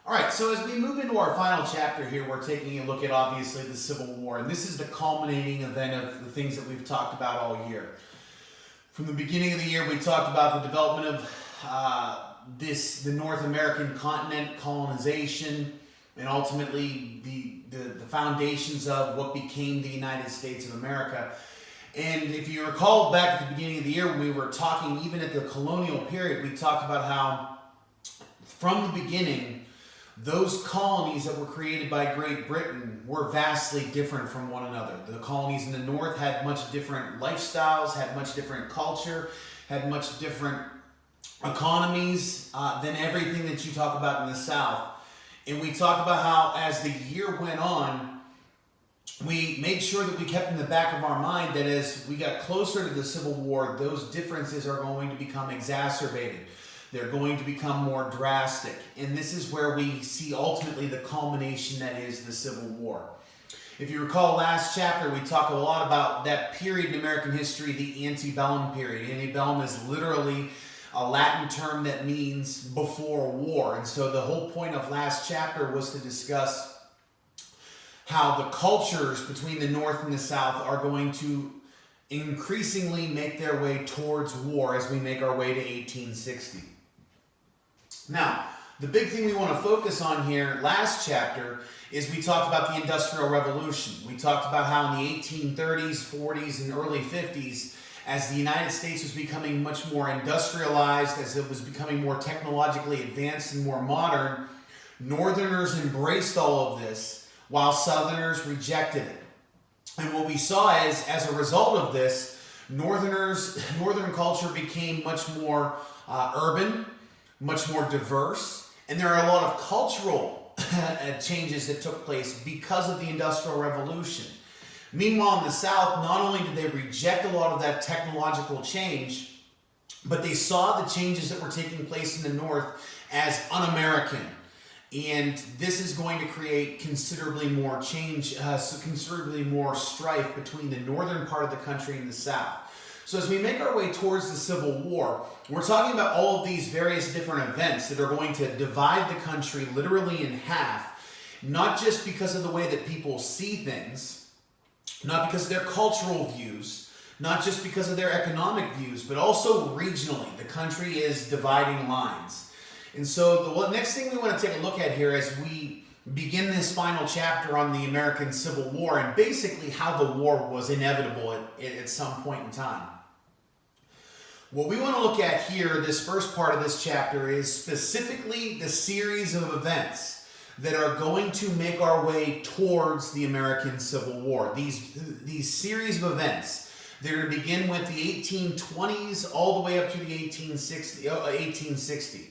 All right, so as we move into our final chapter here, we're taking a look at obviously the Civil War, and this is the culminating event of the things that we've talked about all year. From the beginning of the year, we talked about the development of the North American continent, colonization, and ultimately the foundations of what became the United States of America. And if you recall back at the beginning of the year when we were talking, even at the colonial period, we talked about how from the beginning, those colonies that were created by Great Britain were vastly different from one another. The colonies in the north had much different lifestyles, had much different culture, had much different economies than everything that you talk about in the south. And we talked about how as the year went on, we made sure that we kept in the back of our mind that as we got closer to the Civil War, those differences are going to become exacerbated. They're going to become more drastic. And this is where we see ultimately the culmination that is the Civil War. If you recall last chapter, we talked a lot about that period in American history, the antebellum period. Antebellum is literally a Latin term that means before war. And so the whole point of last chapter was to discuss how the cultures between the North and the South are going to increasingly make their way towards war as we make our way to 1860. Now, the big thing we want to focus on here, last chapter, is we talked about the Industrial Revolution. We talked about how in the 1830s, 40s, and early 50s, as the United States was becoming much more industrialized, as it was becoming more technologically advanced and more modern, Northerners embraced all of this, while Southerners rejected it. And what we saw is, as a result of this, Northern culture became much more urban, much more diverse, and there are a lot of cultural changes that took place because of the Industrial Revolution. Meanwhile, in the South, not only did they reject a lot of that technological change, but they saw the changes that were taking place in the North as un-American. And this is going to create considerably more change, considerably more strife between the northern part of the country and the South. So as we make our way towards the Civil War, we're talking about all of these various different events that are going to divide the country literally in half, not just because of the way that people see things, not because of their cultural views, not just because of their economic views, but also regionally. The country is dividing lines. And so the next thing we want to take a look at here as we begin this final chapter on the American Civil War and basically how the war was inevitable at some point in time. What we want to look at here, this first part of this chapter, is specifically the series of events that are going to make our way towards the American Civil War. These series of events, they're going to begin with the 1820s all the way up to the 1860.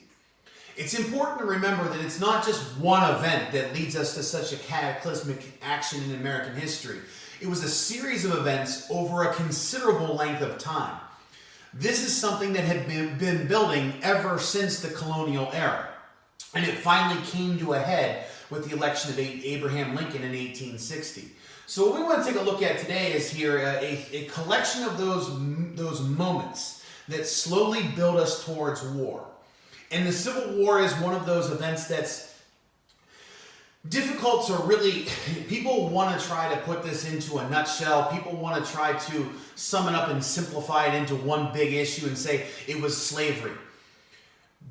It's important to remember that it's not just one event that leads us to such a cataclysmic action in American history. It was a series of events over a considerable length of time. This is something that had been building ever since the colonial era. And it finally came to a head with the election of Abraham Lincoln in 1860. So what we want to take a look at today is here a collection of those moments that slowly build us towards war. And the Civil War is one of those events that's difficult to really, people want to try to put this into a nutshell. People want to try to sum it up and simplify it into one big issue and say it was slavery.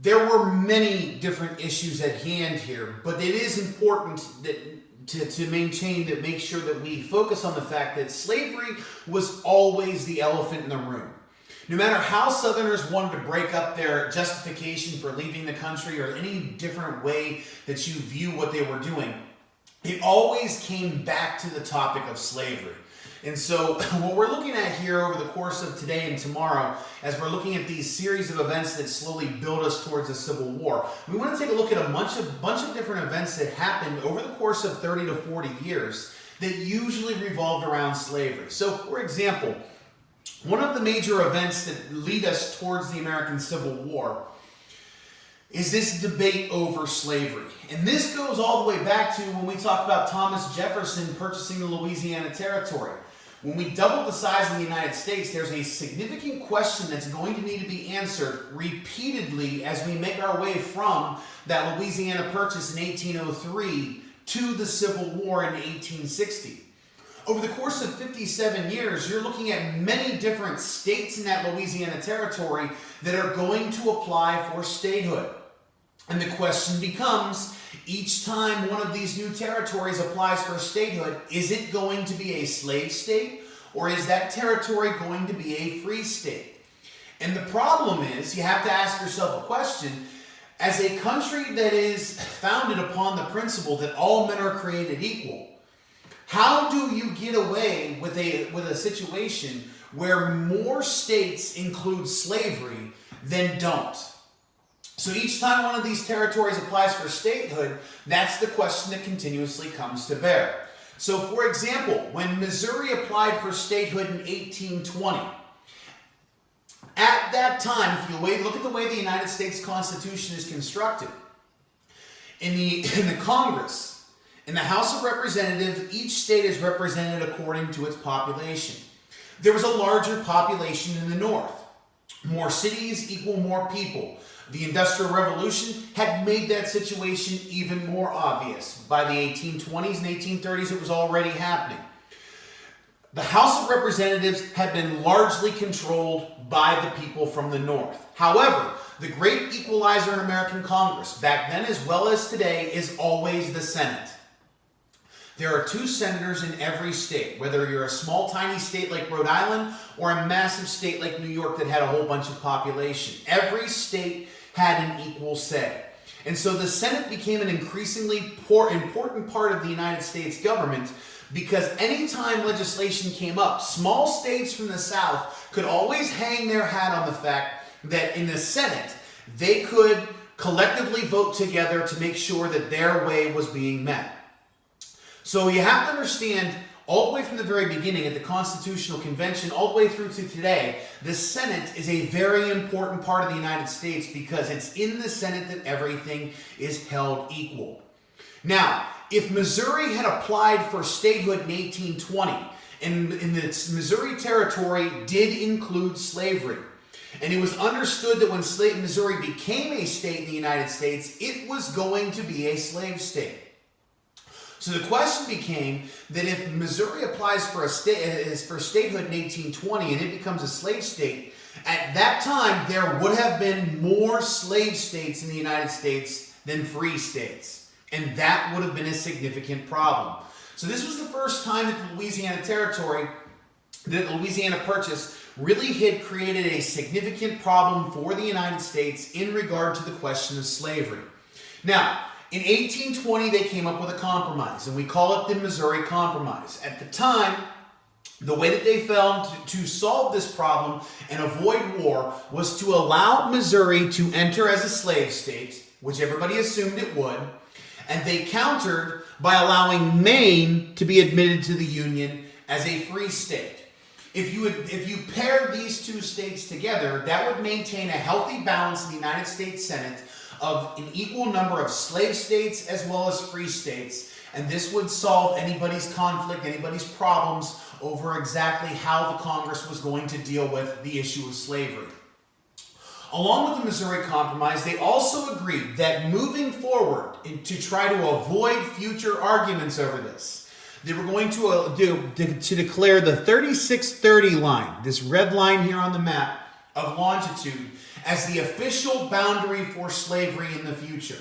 There were many different issues at hand here, but it is important that to make sure that we focus on the fact that slavery was always the elephant in the room. No matter how Southerners wanted to break up their justification for leaving the country or any different way that you view what they were doing, it always came back to the topic of slavery. And so what we're looking at here over the course of today and tomorrow, as we're looking at these series of events that slowly build us towards the Civil War, we want to take a look at a bunch of different events that happened over the course of 30 to 40 years that usually revolved around slavery. So, for example, one of the major events that lead us towards the American Civil War is this debate over slavery. And this goes all the way back to when we talk about Thomas Jefferson purchasing the Louisiana Territory. When we double the size of the United States, there's a significant question that's going to need to be answered repeatedly as we make our way from that Louisiana Purchase in 1803 to the Civil War in 1860. Over the course of 57 years, you're looking at many different states in that Louisiana territory that are going to apply for statehood. And the question becomes, each time one of these new territories applies for statehood, is it going to be a slave state, or is that territory going to be a free state? And the problem is, you have to ask yourself a question. As a country that is founded upon the principle that all men are created equal, how do you get away with a situation where more states include slavery than don't? So each time one of these territories applies for statehood, that's the question that continuously comes to bear. So for example, when Missouri applied for statehood in 1820, at that time, if you look at the way the United States Constitution is constructed, in the Congress, in the House of Representatives, each state is represented according to its population. There was a larger population in the North. More cities equal more people. The Industrial Revolution had made that situation even more obvious. By the 1820s and 1830s, it was already happening. The House of Representatives had been largely controlled by the people from the North. However, the great equalizer in American Congress, back then as well as today, is always the Senate. There are 2 senators in every state, whether you're a small, tiny state like Rhode Island or a massive state like New York that had a whole bunch of population. Every state had an equal say. And so the Senate became an increasingly important part of the United States government, because anytime legislation came up, small states from the South could always hang their hat on the fact that in the Senate, they could collectively vote together to make sure that their way was being met. So you have to understand, all the way from the very beginning at the Constitutional Convention, all the way through to today, the Senate is a very important part of the United States because it's in the Senate that everything is held equal. Now, if Missouri had applied for statehood in 1820, and the Missouri Territory did include slavery, and it was understood that when Missouri became a state in the United States, it was going to be a slave state. So the question became that if Missouri applies for statehood in 1820 and it becomes a slave state, at that time there would have been more slave states in the United States than free states. And that would have been a significant problem. So this was the first time that the Louisiana Territory, that the Louisiana Purchase, really had created a significant problem for the United States in regard to the question of slavery. Now, in 1820, they came up with a compromise, and we call it the Missouri Compromise. At the time, the way that they found to solve this problem and avoid war was to allow Missouri to enter as a slave state, which everybody assumed it would, and they countered by allowing Maine to be admitted to the Union as a free state. If you pair these 2 states together, that would maintain a healthy balance in the United States Senate of an equal number of slave states as well as free states, and this would solve anybody's conflict, anybody's problems over exactly how the Congress was going to deal with the issue of slavery. Along with the Missouri Compromise, they also agreed that moving forward to try to avoid future arguments over this, they were going to declare the 3630 line, this red line here on the map of longitude, as the official boundary for slavery in the future.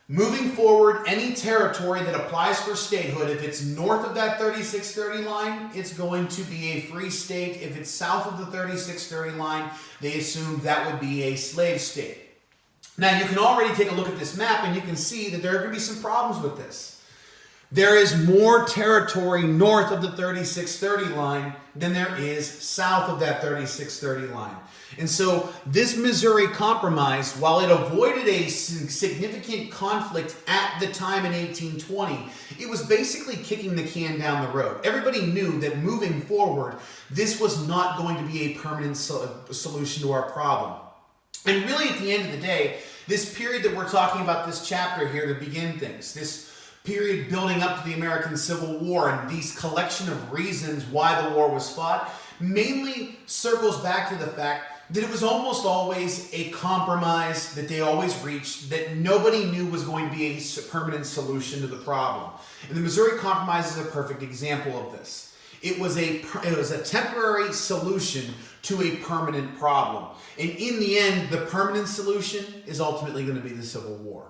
Moving forward, any territory that applies for statehood, if it's north of that 3630 line, it's going to be a free state. If it's south of the 3630 line, they assumed that would be a slave state. Now, you can already take a look at this map and you can see that there are going to be some problems with this. There is more territory north of the 3630 line than there is south of that 3630 line. And so this Missouri Compromise, while it avoided a significant conflict at the time in 1820, it was basically kicking the can down the road. Everybody knew that moving forward, this was not going to be a permanent solution to our problem. And really, at the end of the day, this period that we're talking about, this chapter here to begin things, this period building up to the American Civil War and these collection of reasons why the war was fought mainly circles back to the fact that it was almost always a compromise that they always reached that nobody knew was going to be a permanent solution to the problem. And the Missouri Compromise is a perfect example of this. It was a temporary solution to a permanent problem. And in the end, the permanent solution is ultimately going to be the Civil War.